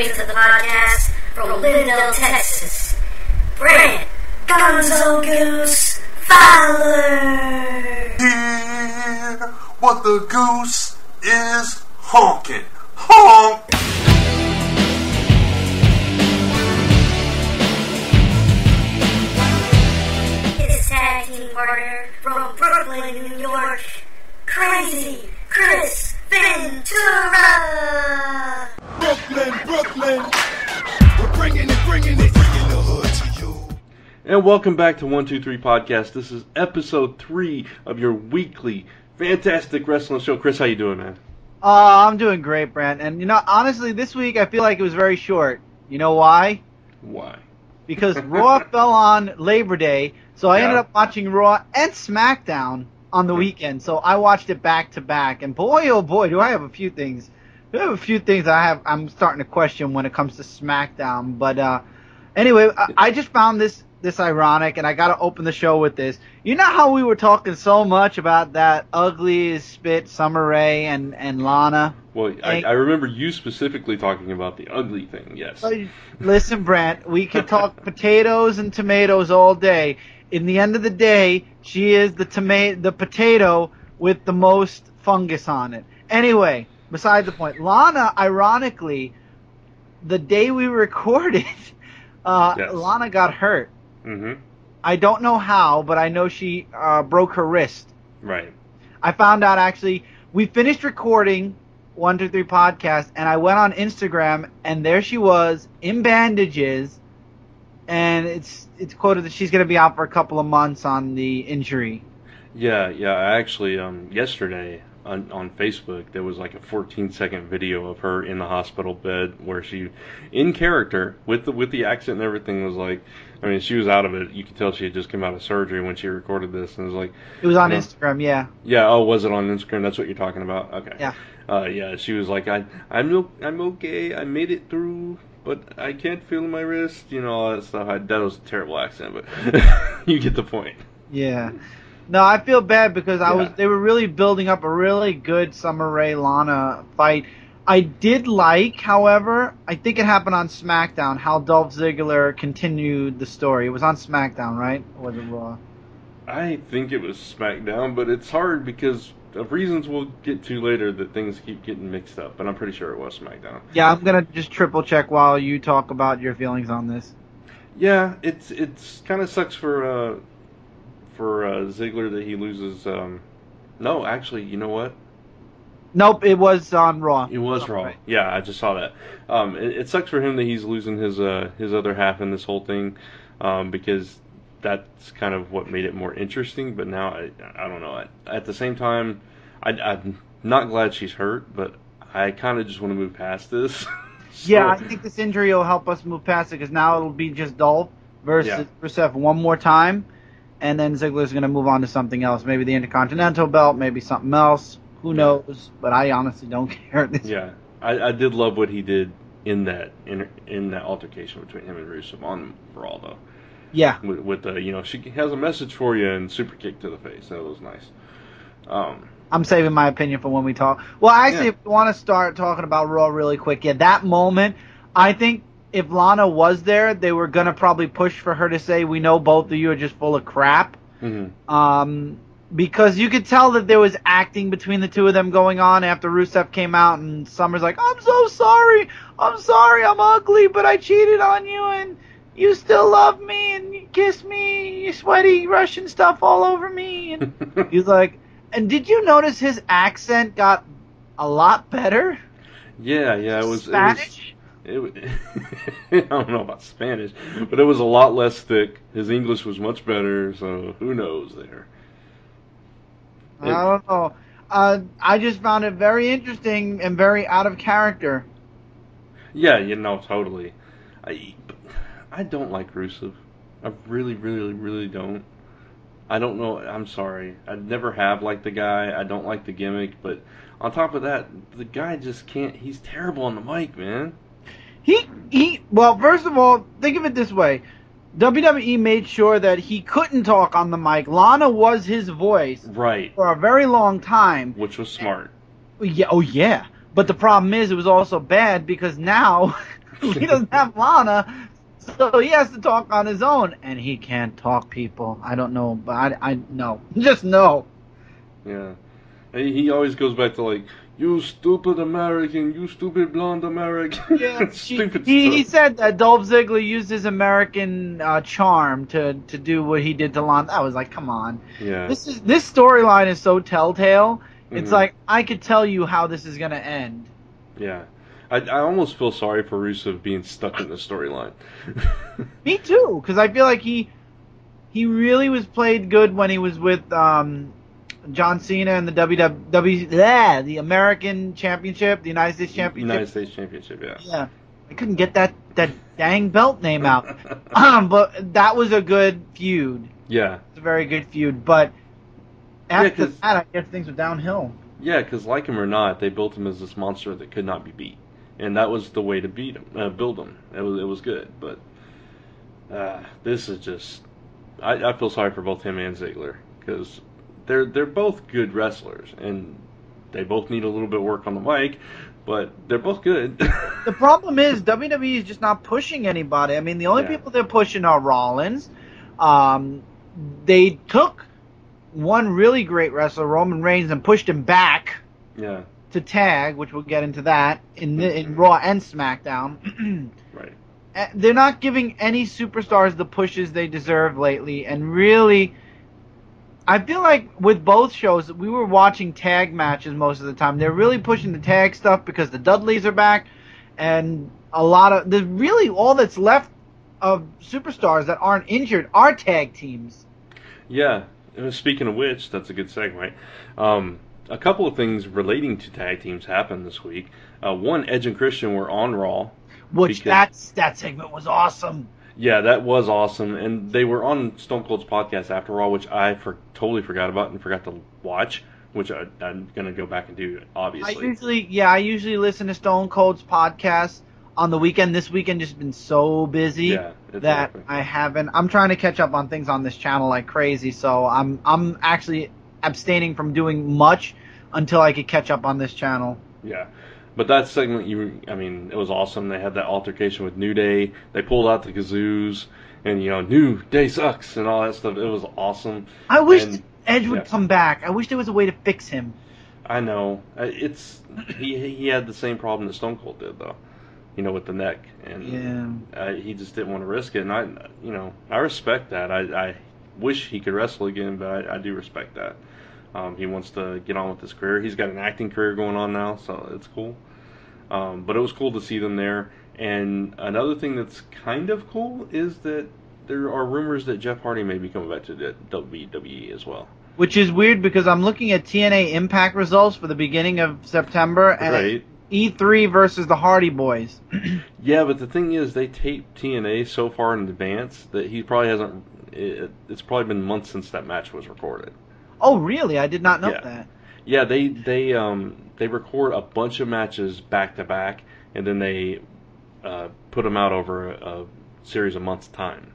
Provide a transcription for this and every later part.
straight to the podcast from Lindell, Texas. Brent Gonzo Goose Fowler. Hear what the goose is honking. Honk! His tag team partner from Brooklyn, New York, Crazy Chris Ventura. Brooklyn, we're bringing it, bringing the hood to you. And welcome back to 123 Podcast. This is episode 3 of your weekly fantastic wrestling show. Chris, how you doing, man? I'm doing great, Brent. And, honestly, this week I feel like it was very short. You know why? Why? Because Raw fell on Labor Day, so I ended up watching Raw and Smackdown on the weekend. So I watched it back to back, and boy, oh boy, do I have a few things. I'm starting to question when it comes to SmackDown. But anyway, I just found this ironic, and I got to open the show with this. You know how we were talking so much about that ugly as spit Summer Rae and Lana? Well, I remember you specifically talking about the ugly thing, yes. Listen, Brent, we could talk potatoes and tomatoes all day. In the end of the day, she is the potato with the most fungus on it. Anyway, beside the point, Lana, ironically, the day we recorded, Lana got hurt. Mm-hmm. I don't know how, but I know she broke her wrist. Right. I found out, actually, we finished recording 123 Podcast, and I went on Instagram, and there she was in bandages, and it's quoted that she's going to be out for a couple of months on the injury. Yeah. I actually, yesterday on Facebook, there was like a 14-second video of her in the hospital bed where she, in character, with the accent and everything, was like, I mean, she was out of it. You could tell she had just come out of surgery when she recorded this, and it was like... It was on Instagram, yeah. Yeah, oh, was it on Instagram? That's what you're talking about? Okay. Yeah. Yeah, she was like, I'm okay, I made it through, but I can't feel my wrist, all that stuff. That was a terrible accent, but you get the point. Yeah. No, I feel bad because they were really building up a really good Summer Rae Lana fight. I did like, however, I think it happened on SmackDown, how Dolph Ziggler continued the story. It was on SmackDown, right? Or was it Raw? I think it was SmackDown, but it's hard because of reasons we'll get to later that things keep getting mixed up, but I'm pretty sure it was SmackDown. Yeah, I'm going to just triple check while you talk about your feelings on this. Yeah, it's kind of sucks for Ziggler that he loses. No, actually, you know what? Nope, it was on Raw. It was Raw. Right. Yeah, I just saw that. It sucks for him that he's losing his other half in this whole thing, because that's kind of what made it more interesting. But now I don't know. At the same time, I'm not glad she's hurt, but I kind of just want to move past this. So, yeah, I think this injury will help us move past it because now it'll be just Dolph versus Rusev one more time, and then Ziggler's going to move on to something else. Maybe the Intercontinental belt, maybe something else. Who knows? But I honestly don't care. Yeah, I did love what he did in that altercation between him and Rusev on Raw, though. Yeah. With the she has a message for you and super kick to the face. That was nice. I'm saving my opinion for when we talk. Well, actually, if you want to start talking about Raw really quick, that moment, I think if Lana was there, they were gonna probably push for her to say, "We know both of you are just full of crap." Mm-hmm. Because you could tell that there was acting between the two of them going on after Rusev came out and Summer's like, I'm so sorry, I'm ugly, but I cheated on you and you still love me and you kiss me, you sweaty Russian stuff all over me. And he's like, and did you notice his accent got a lot better? Yeah, it was Spanish? I don't know about Spanish, but it was a lot less thick. His English was much better, so who knows there. I don't know. I just found it very interesting and very out of character. Yeah, totally. I don't like Rusev. I really, really, really don't. I don't know. I'm sorry. I never have liked the guy. I don't like the gimmick. But on top of that, the guy just can't. He's terrible on the mic, man. Well, first of all, think of it this way. WWE made sure that he couldn't talk on the mic. Lana was his voice. Right. For a very long time. Which was smart. Yeah. Oh, yeah. But the problem is it was also bad because now He doesn't have Lana, so he has to talk on his own, and he can't talk, people. I don't know, but I know. Just know. Yeah. He always goes back to, like, you stupid American, you stupid blonde American. Yeah, Stupid he stuff. said that Dolph Ziggler used his American charm to do what he did to Lana. I was like, come on. Yeah. This storyline is so telltale. It's Mhm. like, I could tell you how this is going to end. Yeah. I almost feel sorry for Rusev being stuck in the storyline. Me too, because I feel like he really was played good when he was with John Cena and the the American Championship, the United States Championship. United States Championship, yeah. Yeah, I couldn't get that dang belt name out. But that was a good feud. Yeah. It's a very good feud. But after 'cause- that, I guess things were downhill. Yeah, because like him or not, they built him as this monster that could not be beat, and that was the way to beat him, build him. It was good, but this is just. I feel sorry for both him and Ziggler because they're both good wrestlers, and they both need a little bit of work on the mic, but they're both good. The problem is WWE is just not pushing anybody. I mean, the only Yeah. people they're pushing are Rollins. They took one really great wrestler, Roman Reigns, and pushed him back Yeah, to tag, which we'll get into that in Raw and SmackDown. right. They're not giving any superstars the pushes they deserve lately, and really, I feel like with both shows, we were watching tag matches most of the time. They're really pushing the tag stuff because the Dudleys are back, and there's really all that's left of superstars that aren't injured are tag teams. Yeah. Speaking of which, that's a good segue. A couple of things relating to tag teams happened this week. One, Edge and Christian were on Raw. Which that segment was awesome. Yeah, that was awesome, and they were on Stone Cold's podcast after Raw, which I totally forgot about and forgot to watch, which I'm gonna go back and do, obviously. I usually listen to Stone Cold's podcast on the weekend. This weekend just been so busy that I haven't. I'm trying to catch up on things on this channel like crazy, so I'm actually abstaining from doing much until I could catch up on this channel. Yeah. But that segment, it was awesome. They had that altercation with New Day. They pulled out the kazoos, and New Day sucks and all that stuff. It was awesome. I wish Edge would come back. I wish there was a way to fix him. I know. He had the same problem that Stone Cold did though, with the neck, and he just didn't want to risk it. And I respect that. I wish he could wrestle again, but I do respect that. He wants to get on with his career. He's got an acting career going on now, so it's cool. But it was cool to see them there. And another thing that's kind of cool is that there are rumors that Jeff Hardy may be coming back to the WWE as well. Which is weird because I'm looking at TNA Impact results for the beginning of September, and Right. E3 versus the Hardy Boys. Yeah, but the thing is, they taped TNA so far in advance that he probably hasn't. It's probably been months since that match was recorded. Oh, really? I did not know that. Yeah, they record a bunch of matches back to back, and then they put them out over a series of months' time.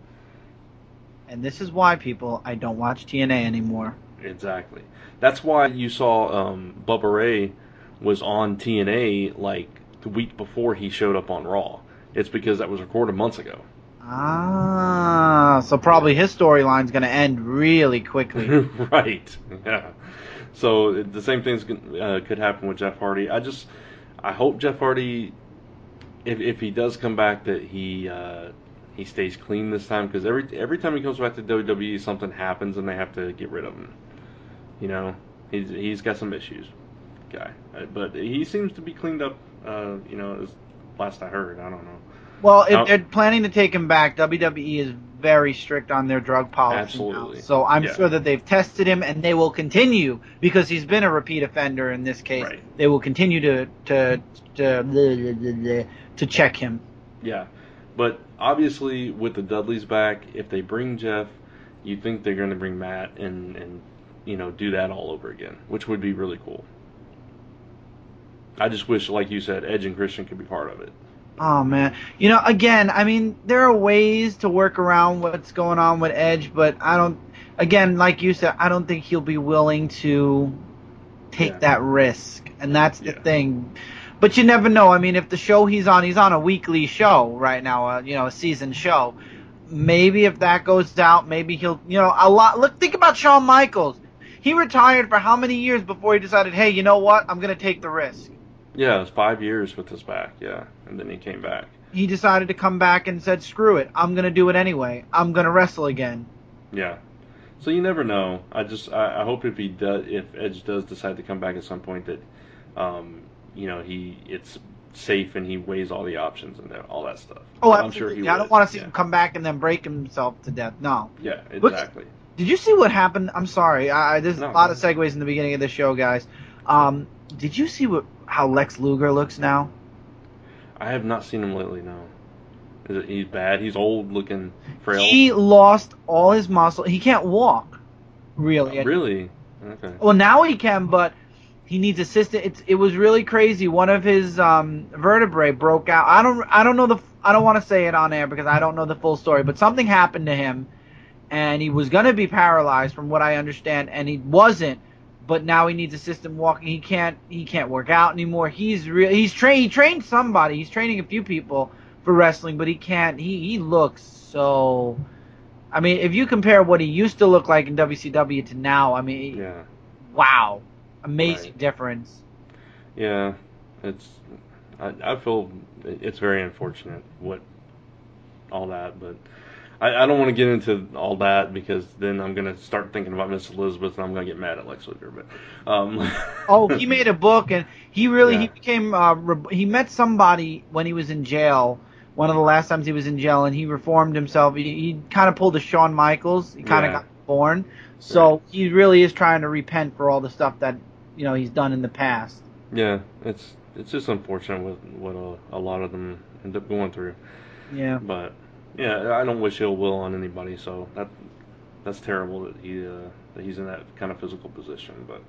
And this is why, people, I don't watch TNA anymore. Exactly. That's why you saw Bubba Ray was on TNA like the week before he showed up on Raw. It's because that was recorded months ago. Ah, so probably his storyline's going to end really quickly. Right. Yeah. So the same things could happen with Jeff Hardy. I hope Jeff Hardy, if he does come back, that he stays clean this time, because every time he comes back to WWE, something happens and they have to get rid of him. He's got some issues, guy, but he seems to be cleaned up. As last I heard. I don't know. Well, if they're planning to take him back, WWE is very strict on their drug policy. Absolutely. Now. So I'm sure that they've tested him, and they will continue, because he's been a repeat offender in this case. Right. They will continue to check him. Yeah, but obviously with the Dudleys back, if they bring Jeff, you think they're going to bring Matt and do that all over again, which would be really cool. I just wish, like you said, Edge and Christian could be part of it. Oh, man. Again, I mean, there are ways to work around what's going on with Edge, but again, like you said, I don't think he'll be willing to take that risk. And that's the thing. But you never know. I mean, if the show he's on a weekly show right now, a season show. Maybe if that goes out, maybe he'll, a lot. Look, think about Shawn Michaels. He retired for how many years before he decided, hey, you know what? I'm going to take the risk. Yeah, it was 5 years with his back, yeah. And then he came back. He decided to come back and said, screw it. I'm going to do it anyway. I'm going to wrestle again. Yeah. So you never know. I hope if Edge does decide to come back at some point that, it's safe and he weighs all the options and all that stuff. Oh, I'm absolutely. sure he would. I don't want to see him come back and then break himself to death. No. Yeah, exactly. But, did you see what happened? I'm sorry. There's a lot of segues in the beginning of the show, guys. Did you see how Lex Luger looks now? I have not seen him lately, no. He's bad? He's old looking, frail? He lost all his muscle. He can't walk, really. Really? Okay. Well, now he can, but he needs assistance. It was really crazy. One of his vertebrae broke out. I don't want to say it on air because I don't know the full story, but something happened to him, and he was going to be paralyzed, from what I understand, and he wasn't. But now he needs assistance walking. He can't work out anymore. He trained somebody. He's training a few people for wrestling, but he can't. He looks so. I mean, if you compare what he used to look like in WCW to now, I mean, yeah. Wow, amazing difference. Yeah, I feel it's very unfortunate all that, but I don't want to get into all that because then I'm going to start thinking about Miss Elizabeth and I'm going to get mad at Lex Luger. But he made a book and he became he met somebody when he was in jail. One of the last times he was in jail, and he reformed himself. He kind of pulled a Shawn Michaels. He kind of got born. So he really is trying to repent for all the stuff that he's done in the past. Yeah, it's just unfortunate with what a lot of them end up going through. Yeah. But yeah, I don't wish ill will on anybody. So that's terrible that he's in that kind of physical position. But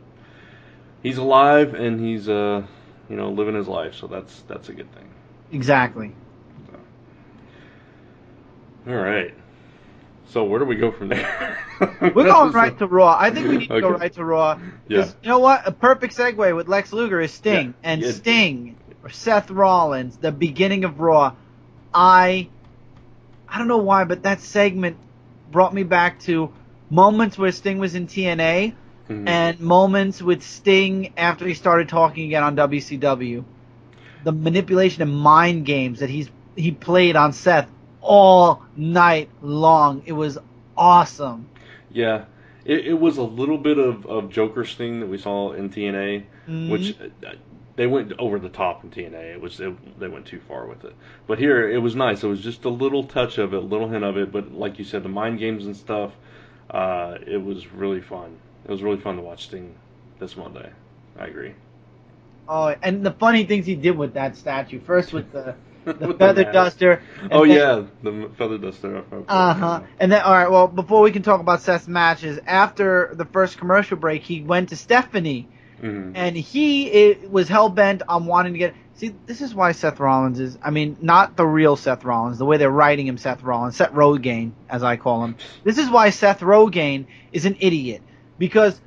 he's alive and he's living his life. So that's a good thing. Exactly. All right. So where do we go from there? We're going right to Raw. I think we need to go right to Raw. Because you know what? A perfect segue with Lex Luger is Sting. Yeah. And Sting, or Seth Rollins, the beginning of Raw. I don't know why, but that segment brought me back to moments where Sting was in TNA and moments with Sting after he started talking again on WCW. The manipulation and mind games that he played on Seth all night long. It was awesome. Yeah. It was a little bit of Joker Sting that we saw in TNA, which they went over the top in TNA. They went too far with it. But here, it was nice. It was just a little touch of it, a little hint of it. But like you said, the mind games and stuff, it was really fun. It was really fun to watch Sting this Monday. I agree. Oh, and the funny things he did with that statue. First with the feather duster. The feather duster. And then, all right, well, before we can talk about Seth's matches, after the first commercial break, he went to Stephanie. And he was hell-bent on wanting to get... See, this is why Seth Rollins is... I mean, not the real Seth Rollins, the way they're writing him Seth Rollins, Seth Rogaine, as I call him. This is why Seth Rogaine is an idiot. Because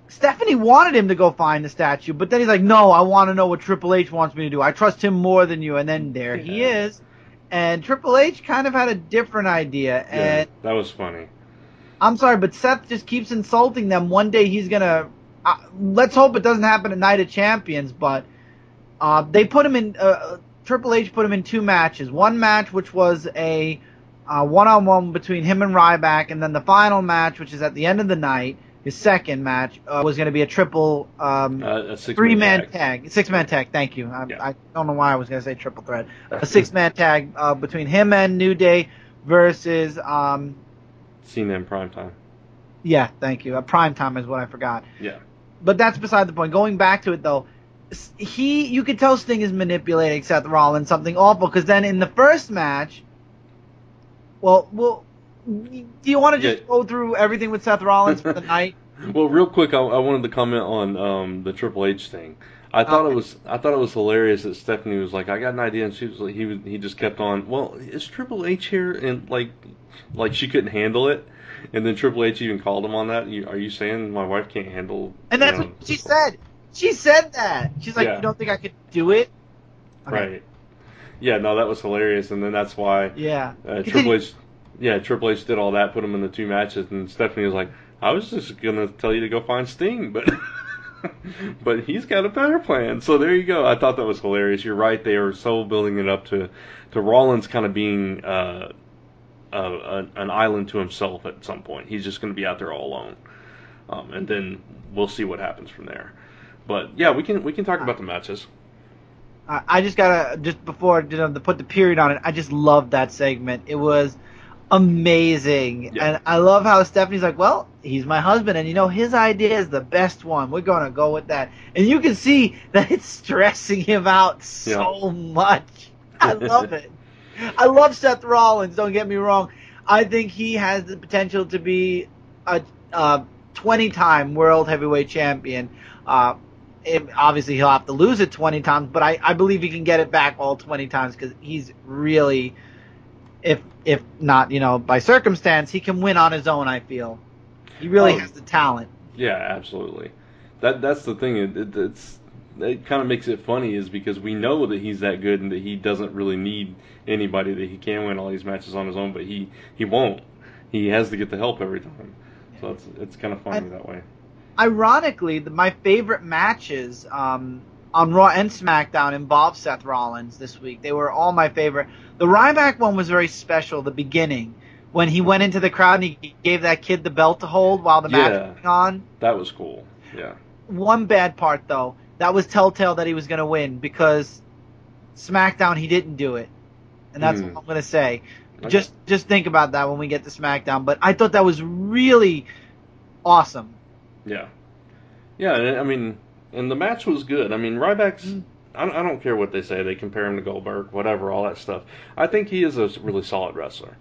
Stephanie wanted him to go find the statue, but then he's like, no, I want to know what Triple H wants me to do. I trust him more than you. And then there he is. And Triple H kind of had a different idea. And that was funny. I'm sorry, but Seth just keeps insulting them. One day he's going to... let's hope it doesn't happen at Night of Champions, but they put him in... Triple H put him in two matches. One match, which was a one-on-one between him and Ryback, and then the final match, which is at the end of the night, his second match, was going to be a triple... a three-man tag. Six-man tag, thank you. I don't know why I was going to say triple threat. A six-man tag between him and New Day versus... Cena in Primetime. Yeah, thank you. Primetime is what I forgot. Yeah. But that's beside the point. Going back to it, though, you could tell Sting is manipulating Seth Rollins, something awful, because then in the first match, do you want to just go through everything with Seth Rollins for the night? Well, real quick, I wanted to comment on the Triple H thing. I thought it was hilarious that Stephanie was like, I got an idea, and she was like, he just kept on. Well, is Triple H here? And like she couldn't handle it, and then Triple H even called him on that. Are you saying my wife can't handle? And that's what she said. She said that. She's like, Yeah. you don't think I could do it? Okay. Right. Yeah, no, that was hilarious, and then that's why Yeah. Triple H did all that, put him in the 2 matches, and Stephanie was like, I was just gonna tell you to go find Sting, but but he's got a better plan. So there you go. I thought that was hilarious. You're right. They are so building it up to Rollins kind of being an island to himself at some point. He's just going to be out there all alone, and then we'll see what happens from there. But yeah, we can talk about the matches. I just gotta, just before to put the period on it, I just loved that segment. It was amazing. Yeah. And I love how Stephanie's like, well, he's my husband, and his idea is the best one. We're gonna go with that. And you can see that it's stressing him out so much. I love it. I love Seth Rollins, don't get me wrong. I think he has the potential to be a 20-time World Heavyweight Champion. Obviously, he'll have to lose it 20 times, but I believe he can get it back all 20 times because he's really, if not, by circumstance, he can win on his own, I feel. He really has the talent. Yeah, absolutely. That's the thing. It kind of makes it funny is because we know that he's that good and that he doesn't really need anybody, that he can win all these matches on his own, but he won't. He has to get the help every time. So it's kind of funny that way. Ironically, my favorite matches on Raw and SmackDown involved Seth Rollins this week. They were all my favorite. The Ryback one was very special, the beginning, when he went into the crowd and he gave that kid the belt to hold while the match was going on. That was cool, yeah. One bad part, though, that was telltale that he was going to win because SmackDown, he didn't do it. And that's all I'm going to say. Okay. Just think about that when we get to SmackDown. But I thought that was really awesome. Yeah. Yeah, I mean, and the match was good. I mean, Ryback's, I don't care what they say. They compare him to Goldberg, whatever, all that stuff. I think he is a really solid wrestler.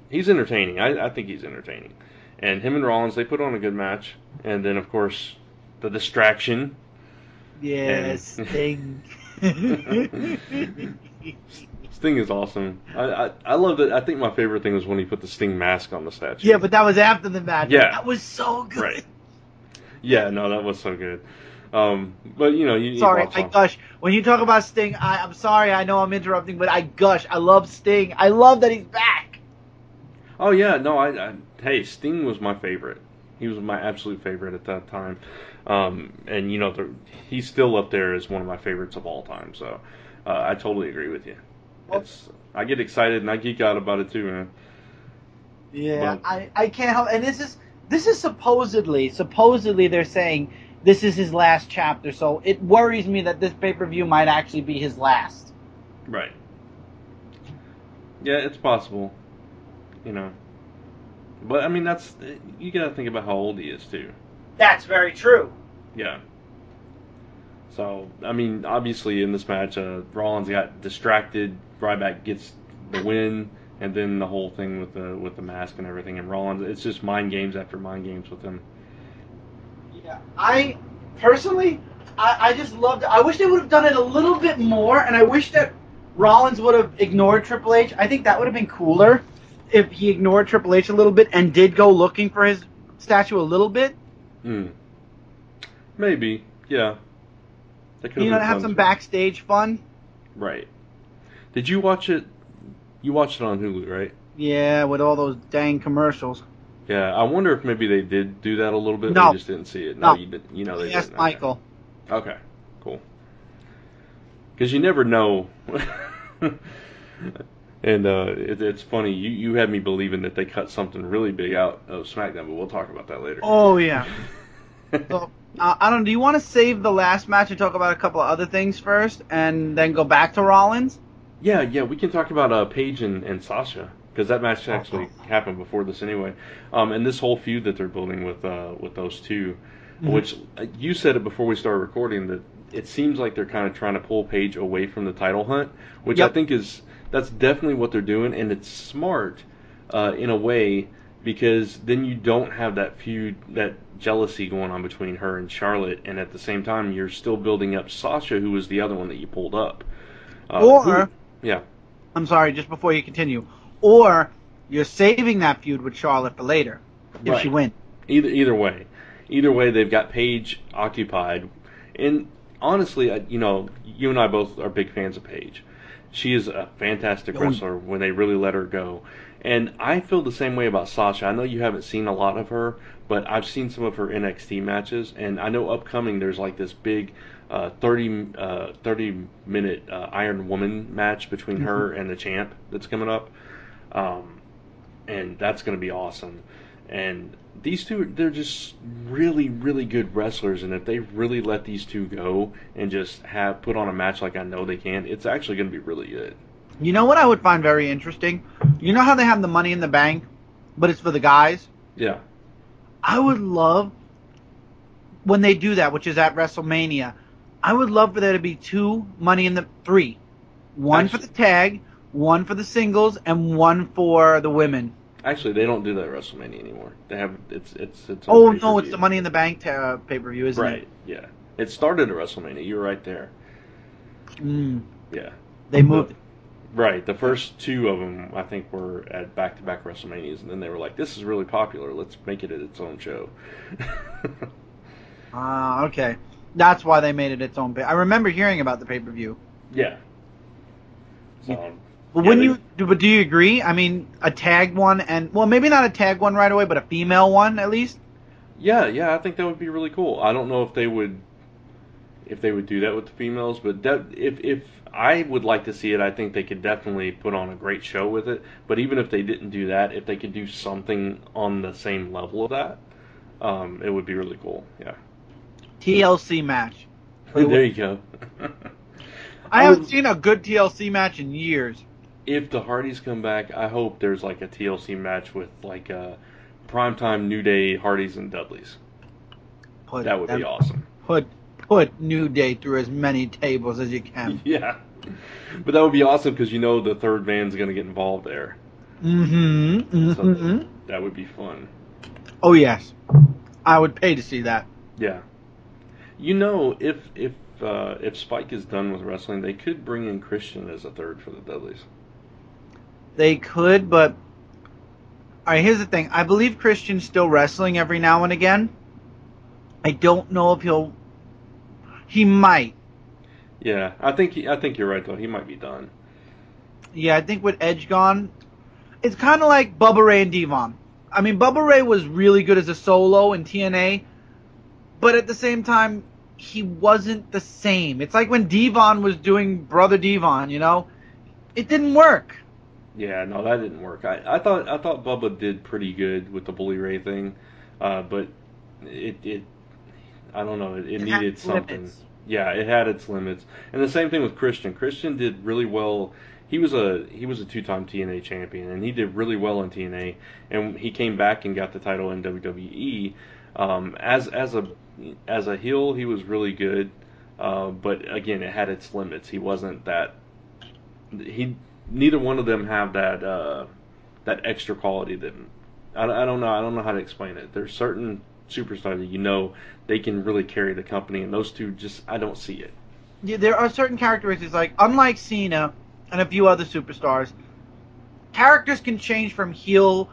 He's entertaining. I think he's entertaining. And him and Rollins, they put on a good match. And then, of course, the distraction. Yes, Sting. Sting is awesome. I love it. I think my favorite thing was when he put the Sting mask on the statue. Yeah, but that was after the match. Yeah. That was so good. Right. Yeah, no, that was so good. But, you sorry, I gush. When you talk about Sting, I'm sorry, I know I'm interrupting, but I gush. I love Sting. I love that he's back. Oh, yeah, no, hey, Sting was my favorite. He was my absolute favorite at that time. And, he's still up there as one of my favorites of all time. So I totally agree with you. I get excited and I geek out about it too, man. Yeah, I can't help. And this is supposedly they're saying this is his last chapter. So it worries me that this pay-per-view might actually be his last. Right. Yeah, it's possible. But I mean, you gotta think about how old he is too. That's very true. Yeah. So I mean, obviously in this match, Rollins got distracted. Ryback gets the win, and then the whole thing with the mask and everything. And Rollins, it's just mind games after mind games with him. Yeah, I personally, I just loved it. I wish they would have done it a little bit more, and I wish that Rollins would have ignored Triple H. I think that would have been cooler if he ignored Triple H a little bit and did go looking for his statue a little bit. Maybe, yeah. Have some backstage fun. Right. Did you watch it? You watched it on Hulu, right? Yeah, with all those dang commercials. Yeah, I wonder if maybe they did do that a little bit. No. We just didn't see it. No, they didn't. Yes, Michael. Okay, cool. Because you never know. And it's funny. You had me believing that they cut something really big out of SmackDown, but we'll talk about that later. Oh yeah. So I don't. Do you want to save the last match and talk about a couple of other things first, and then go back to Rollins? Yeah, we can talk about Paige and Sasha, because that match actually happened before this anyway. And this whole feud that they're building with those two, which you said it before we started recording, that it seems like they're kind of trying to pull Paige away from the title hunt, which I think that's definitely what they're doing, and it's smart in a way, because then you don't have that feud, that jealousy going on between her and Charlotte, and at the same time you're still building up Sasha, who was the other one that you pulled up. I'm sorry, just before you continue. Or you're saving that feud with Charlotte for later if she wins. Either way. either way, they've got Paige occupied. And honestly, you and I both are big fans of Paige. She is a fantastic wrestler when they really let her go. And I feel the same way about Sasha. I know you haven't seen a lot of her, but I've seen some of her NXT matches, and I know upcoming there's like this big 30-minute Iron Woman match between her and the champ that's coming up. And that's going to be awesome. And these two, they're just really, really good wrestlers, and if they really let these two go and just put on a match like I know they can, it's actually going to be really good. You know what I would find very interesting? You know how they have the Money in the Bank, but it's for the guys? Yeah. I would love, when they do that, which is at WrestleMania, I would love for there to be three. One for the tag, one for the singles, and one for the women. Actually, they don't do that at WrestleMania anymore. They have it's Oh no, it's the Money in the Bank pay-per-view, isn't it? Right. Yeah. It started at WrestleMania. You're right there. Yeah. They moved. Right. The first two of them, I think, were at back-to-back WrestleManias, and then they were like, "This is really popular. Let's make it its own show." Okay. That's why they made it its own. I remember hearing about the pay-per-view. Yeah. So. But do you agree? I mean, a tag one maybe not a tag one right away, but a female one at least. Yeah, I think that would be really cool. I don't know if they would do that with the females, but if I would like to see it, I think they could definitely put on a great show with it. But even if they didn't do that, if they could do something on the same level of that, it would be really cool. Yeah. TLC match. There you go. I haven't seen a good TLC match in years. If the Hardys come back, I hope there's like a TLC match with like a primetime New Day Hardys and Dudleys. That would be awesome. Put New Day through as many tables as you can. Yeah. But that would be awesome because the third man's going to get involved there. So that would be fun. Oh, yes. I would pay to see that. Yeah. If Spike is done with wrestling, they could bring in Christian as a third for the Dudleys. They could, but... Alright, here's the thing. I believe Christian's still wrestling every now and again. I don't know if he'll... He might. Yeah, I think you're right, though. He might be done. Yeah, I think with Edge gone... It's kind of like Bubba Ray and Devon. I mean, Bubba Ray was really good as a solo in TNA, but at the same time, he wasn't the same. It's like when Devon was doing Brother Devon, It didn't work. Yeah, no, that didn't work. I thought Bubba did pretty good with the Bully Ray thing, but it I don't know. It needed something. Limits. Yeah, it had its limits. And the same thing with Christian. Christian did really well. He was a two-time TNA champion, and he did really well in TNA. And he came back and got the title in WWE. As a heel, he was really good. But again, it had its limits. He wasn't that. Neither one of them have that extra quality that I don't know. I don't know how to explain it. There's certain superstars that they can really carry the company, and those two just I don't see it. Yeah, there are certain characteristics, like unlike Cena and a few other superstars, characters can change from heel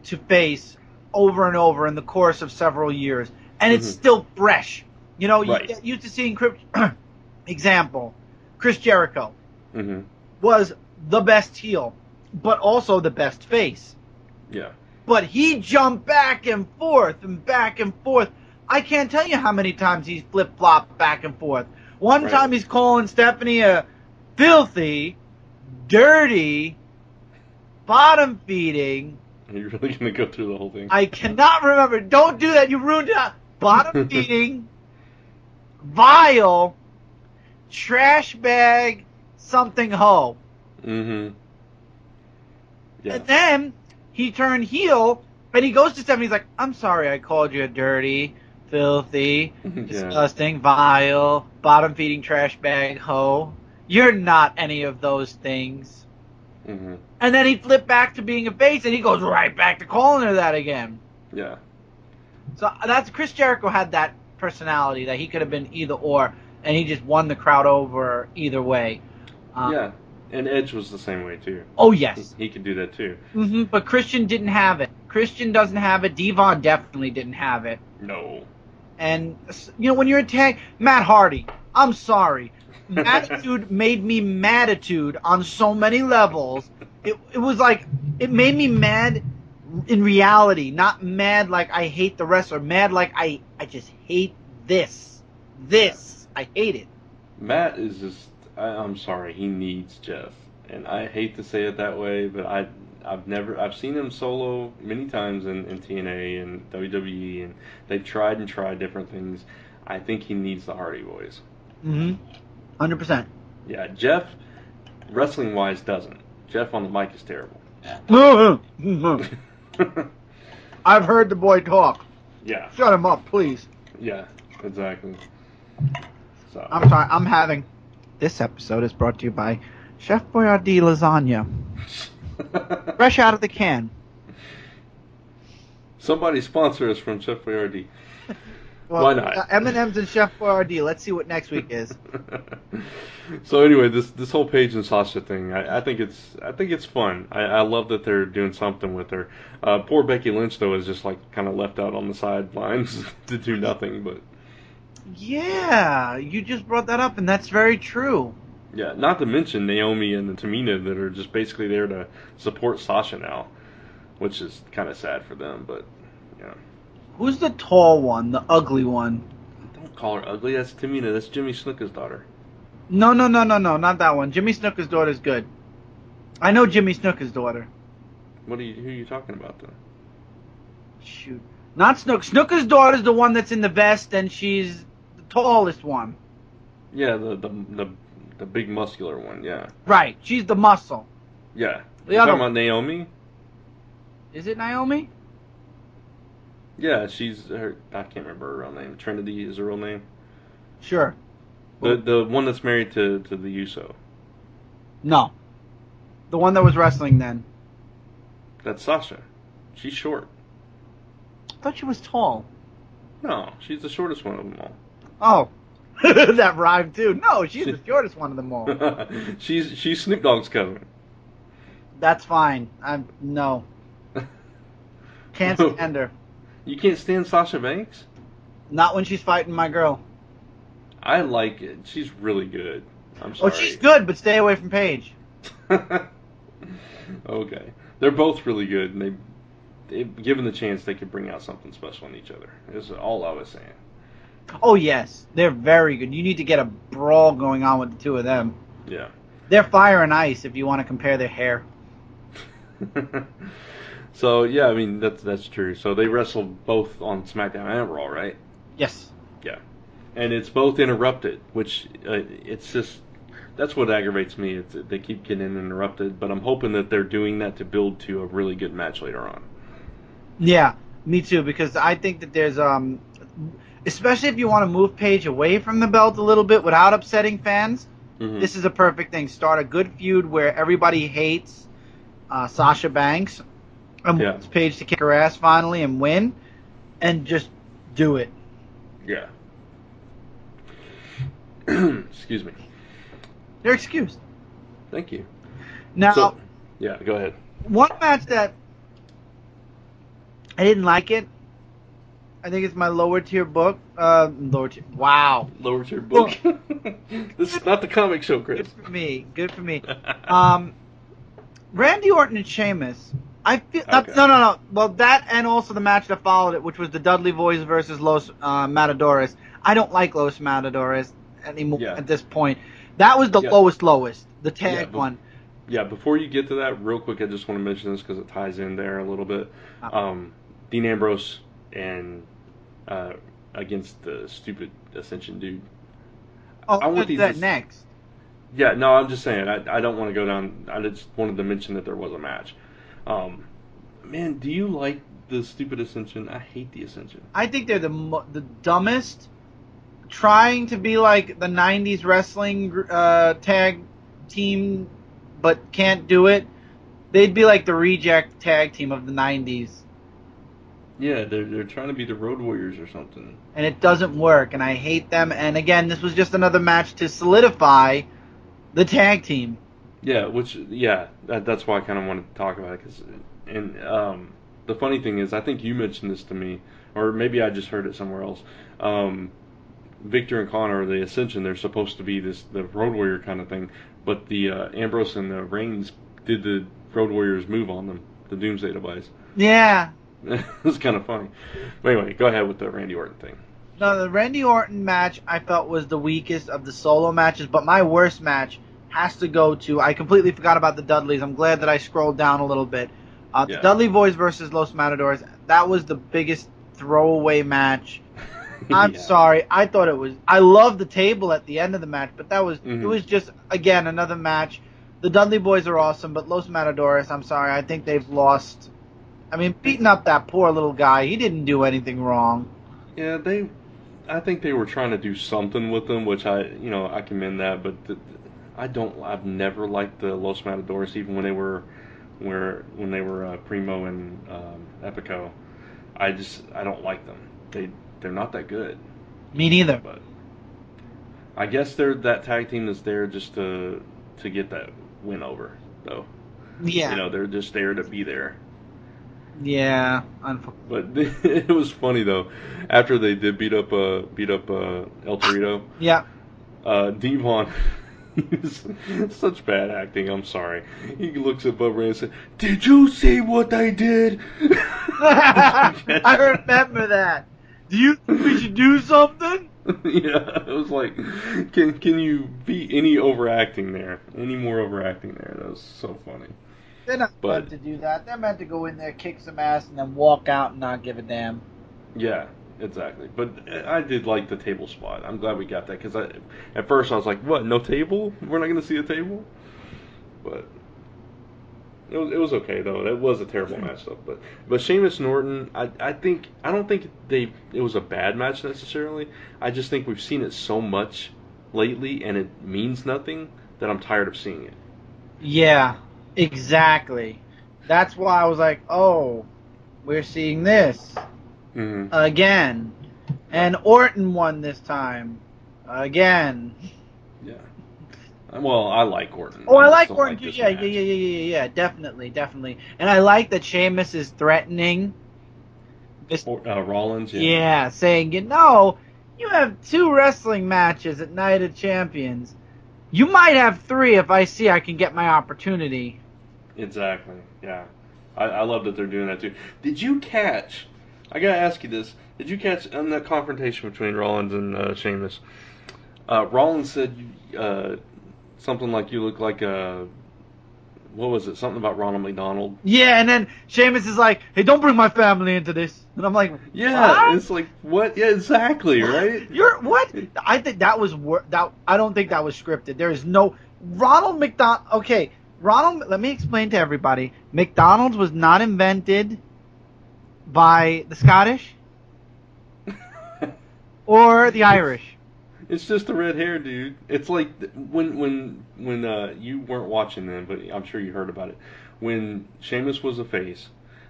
to face over and over in the course of several years, and it's still fresh. Right. You get used to seeing example, Chris Jericho was the best heel, but also the best face. Yeah. But he jumped back and forth and back and forth. I can't tell you how many times he's flip-flopped back and forth. One time he's calling Stephanie a filthy, dirty, bottom-feeding. Are you really going to go through the whole thing? I cannot remember. Don't do that. You ruined it. Bottom-feeding, vile, trash bag, something hoe. Yeah. And then he turned heel, and he goes to Stephanie. He's like, "I'm sorry, I called you a dirty, filthy, disgusting, vile, bottom-feeding trash bag hoe. You're not any of those things." And then he flipped back to being a face, and he goes right back to calling her that again. Yeah. So that's Chris Jericho had that personality that he could have been either or, and he just won the crowd over either way. Yeah. And Edge was the same way, too. Oh, yes. He could do that, too. But Christian didn't have it. Christian doesn't have it. Devon definitely didn't have it. No. And, when you're a tag, Matt Hardy, I'm sorry. Mattitude made me mattitude on so many levels. It was like, it made me mad in reality, not mad like I hate the wrestler, mad like I just hate this. I hate it. Matt is just, I'm sorry, he needs Jeff. And I hate to say it that way, but I've seen him solo many times in TNA and WWE, and they've tried different things. I think he needs the Hardy Boys. 100%. Yeah, Jeff, wrestling-wise, doesn't. Jeff on the mic is terrible. I've heard the boy talk. Yeah. Shut him up, please. Yeah, exactly. So. I'm sorry, this episode is brought to you by Chef Boyardee Lasagna. Fresh out of the can. Somebody sponsor us from Chef Boyardee. Well, why not? M&M's and Chef Boyardee. Let's see what next week is. So anyway, this whole Paige and Sasha thing, I think it's fun. I love that they're doing something with her. Poor Becky Lynch though is just like kind of left out on the sidelines to do nothing. But yeah, you just brought that up, and that's very true. Yeah, not to mention Naomi and Tamina that are just basically there to support Sasha now, which is kind of sad for them. But yeah. Who's the tall one, the ugly one? Don't call her ugly. That's Tamina. That's Jimmy Snuka's daughter. No, not that one. Jimmy Snuka's daughter's good. I know Jimmy Snuka's daughter. Who are you talking about then? Shoot. Not Snook. Snuka's daughter's the one that's in the vest, and she's the tallest one. Yeah, the big muscular one, yeah. Right, she's the muscle. Yeah. The You other talking about Naomi? Is it Naomi? Yeah, she's her. I can't remember her real name. Trinity is her real name. Sure. The one that's married to the Uso. No. The one that was wrestling then. That's Sasha. She's short. I thought she was tall. No, she's the shortest one of them all. Oh. That rhymed too. No, she's the shortest one of them all. she's Snoop Dogg's cousin. That's fine. No. Can't stand her. You can't stand Sasha Banks? Not when she's fighting my girl. I like it. She's really good. I'm sorry. Oh, she's good, but stay away from Paige. Okay. They're both really good, and given the chance, they could bring out something special in each other. Is all I was saying. Oh, yes. They're very good. You need to get a brawl going on with the two of them. Yeah. They're fire and ice if you want to compare their hair. So, yeah, I mean, that's true. So they wrestled both on SmackDown and Raw, right? Yes. Yeah. And it's both interrupted, which it's just, that's what aggravates me. They keep getting interrupted, but I'm hoping that they're doing that to build to a really good match later on. Yeah, me too, because I think that there's, especially if you want to move Paige away from the belt a little bit without upsetting fans, this is a perfect thing. Start a good feud where everybody hates Sasha Banks, and wants Paige to kick her ass finally and win, and just do it. Yeah. Excuse me. They're excused. Thank you. Now, yeah, go ahead. One match that I didn't like it. I think it's my lower tier book. Lower tier. Wow. Lower tier book. This is not the comic show, Chris. Good for me. Randy Orton and Sheamus. I feel Okay. no. Well, that and also the match that followed it, which was the Dudley Boys versus Los Matadores. I don't like Los Matadores anymore at this point. That was the lowest, the tag one. Yeah, before you get to that, real quick, I just want to mention this because it ties in there a little bit. Dean Ambrose and against the stupid Ascension dude. Oh, I want that next. Yeah, no, I'm just saying, I don't want to go down. I just wanted to mention that there was a match. Man, do you like the stupid Ascension? I hate the Ascension. I think they're the dumbest. Trying to be like the 90s wrestling tag team, but can't do it. They'd be like the reject tag team of the 90s. Yeah, they're trying to be the Road Warriors or something. And it doesn't work, and I hate them. And again, this was just another match to solidify the tag team. Yeah, that's why I kind of wanted to talk about it. the funny thing is, I think you mentioned this to me, or maybe I just heard it somewhere else. Victor and Connor, the Ascension, they're supposed to be the Road Warrior kind of thing, but the Ambrose and the Reigns did the Road Warriors move on them, the Doomsday device. Yeah. It was kind of funny. But anyway, go ahead with the Randy Orton thing. No, the Randy Orton match I felt was the weakest of the solo matches, but my worst match has to go to, I completely forgot about the Dudleys. I'm glad that I scrolled down a little bit. The Dudley Boys versus Los Matadors, that was the biggest throwaway match. I'm sorry. I thought it was, I loved the table at the end of the match, but that was, it was just, again, another match. The Dudley Boys are awesome, but Los Matadores, I'm sorry, I think they've lost. I mean, beating up that poor little guy, he didn't do anything wrong. Yeah, I think they were trying to do something with them, which I commend that, but I've never liked the Los Matadores, even when they were Primo and Epico. I don't like them. They're not that good. Me neither. But I guess that tag team is there just to get that win over, though. Yeah. They're just there to be there. Yeah. But it was funny though. After they did beat up El Torito. Yeah. Devon. Such bad acting. I'm sorry. He looks at Bubba Ray and says, "Did you see what I did?" I remember that. Do you think we should do something? Yeah, it was like, can you be any overacting there? Any more overacting there? That was so funny. They're not meant to do that. They're meant to go in there, kick some ass, and then walk out and not give a damn. Yeah, exactly. But I did like the table spot. I'm glad we got that, because at first I was like, what, no table? We're not going to see a table? But it was okay, though. It was a terrible match, though. But Sheamus and Orton, I don't think it was a bad match necessarily. I just think we've seen it so much lately, and it means nothing, that I'm tired of seeing it. Yeah. Exactly. That's why I was like, oh, we're seeing this again. And Orton won this time. Again. Yeah. Well, I like Orton. Oh, I like Orton too. Yeah. Definitely. And I like that Sheamus is threatening Rollins. Yeah, saying, you have 2 wrestling matches at Night of Champions. You might have 3 if I see I can get my opportunity. Exactly, yeah. I love that they're doing that too. Did you catch, I gotta ask you this, did you catch in that confrontation between Rollins and Sheamus, Rollins said something like you look like what was it, something about Ronald McDonald? Yeah, and then Sheamus is like, hey, don't bring my family into this. And I'm like, yeah, what? It's like, what? Yeah, exactly, right? You're, what? I think that was, I don't think that was scripted. There is no, Ronald McDonald, okay, let me explain to everybody. McDonald's was not invented by the Scottish or the Irish. It's just the red hair, dude. It's like when you weren't watching then, but I'm sure you heard about it. When Sheamus was a face,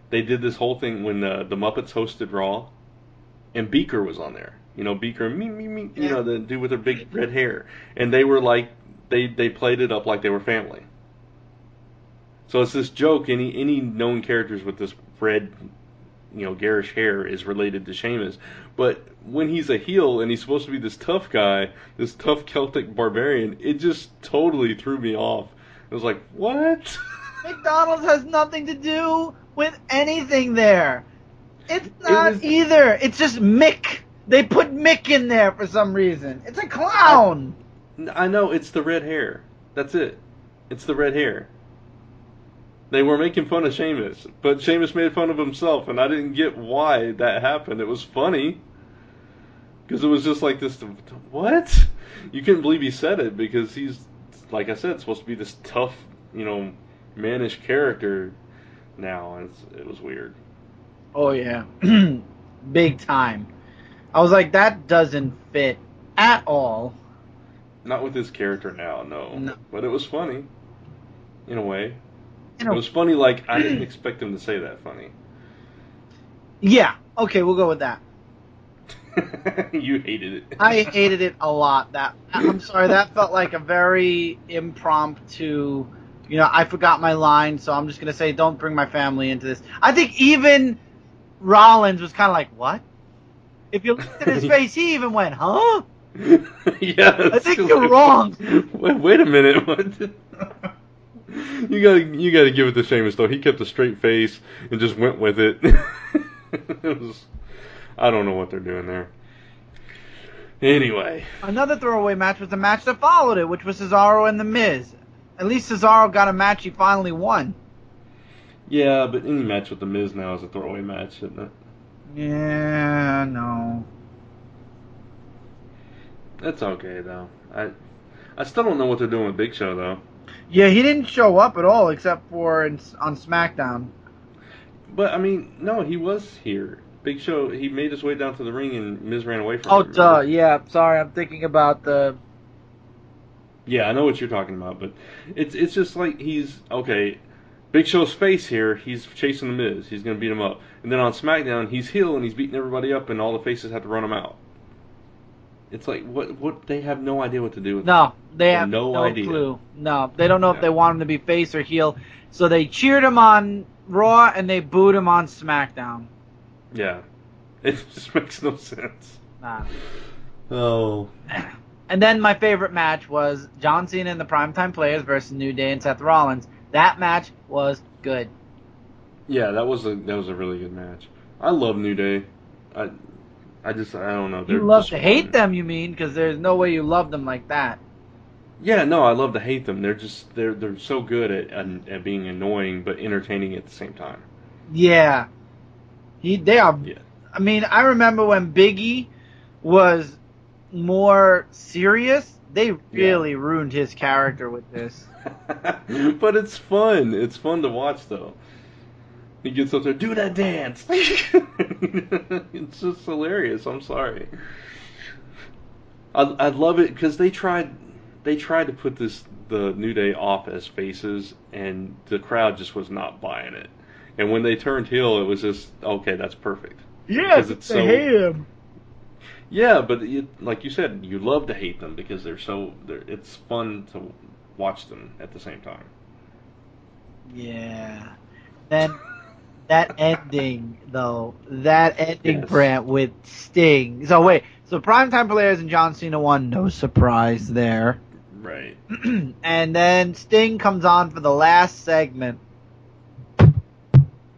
they did this whole thing when the Muppets hosted Raw, and Beaker was on there. Beaker, me, the dude with their big red hair, and they were like, they played it up like they were family. So it's this joke. Any known characters with this red, garish hair is related to Sheamus. But when he's a heel and he's supposed to be this tough guy, this tough Celtic barbarian, it just totally threw me off. It was like, what? McDonald's has nothing to do with anything there. It's not either. It's just Mick. They put Mick in there for some reason. It's a clown. I know, it's the red hair. That's it. It's the red hair. They were making fun of Sheamus, but Sheamus made fun of himself, and I didn't get why that happened. It was funny, because it was just like this, what? You couldn't believe he said it, because he's, like I said, supposed to be this tough, mannish character now, and it was weird. Oh, yeah. Big time. I was like, that doesn't fit at all. Not with his character now, no. But it was funny, in a way. It was funny, like, I didn't expect him to say that funny. Yeah, okay, we'll go with that. You hated it. I hated it a lot. I'm sorry, that felt like a very impromptu you know, I forgot my line, so I'm just going to say don't bring my family into this. I think even Rollins was kind of like, what? If you looked at his face, he even went, huh? Yeah, I think you're wrong. Wait a minute. What? You gotta give it to Sheamus though. He kept a straight face and just went with it. I don't know what they're doing there. Anyway, another throwaway match was the match that followed it, which was Cesaro and The Miz. At least Cesaro got a match he finally won. Yeah, but any match with The Miz now is a throwaway match, isn't it? Yeah, no. That's okay though. I still don't know what they're doing with Big Show though. Yeah, he didn't show up at all except for on SmackDown. But I mean, no, he was here. Big Show, he made his way down to the ring and Miz ran away from him. Oh, duh, yeah. Sorry, I'm thinking about the... Yeah, I know what you're talking about, but it's just like he's... Okay, Big Show's face here, he's chasing the Miz. He's going to beat him up. And then on SmackDown, he's heel and he's beating everybody up and all the faces have to run him out. It's like, what they have no idea what to do with No, they have no idea. Clue. No, they don't know if they want him to be face or heel. So they cheered him on Raw and they booed him on SmackDown. Yeah. It just makes no sense. Nah. Oh. And then my favorite match was John Cena and the Primetime Players versus New Day and Seth Rollins. That match was good. Yeah, that was a really good match. I love New Day. I don't know. You love to hate them, you mean? Because there's no way you love them like that. Yeah, no, I love to hate them. They're so good at being annoying but entertaining at the same time. Yeah. They are. Yeah. I mean, I remember when Big E was more serious. They really ruined his character with this. But it's fun. It's fun to watch, though. He gets up there, do that dance. It's just hilarious. I'm sorry. I love it because they tried to put the New Day off as faces, and the crowd just was not buying it. And when they turned heel, it was just okay. That's perfect. Yeah, it's they hate him. Yeah, but like you said, you love to hate them because it's fun to watch them at the same time. Yeah. Then that ending, though, Brant, with Sting. So wait, so Primetime Players and John Cena won, no surprise there. Right. And then Sting comes on for the last segment.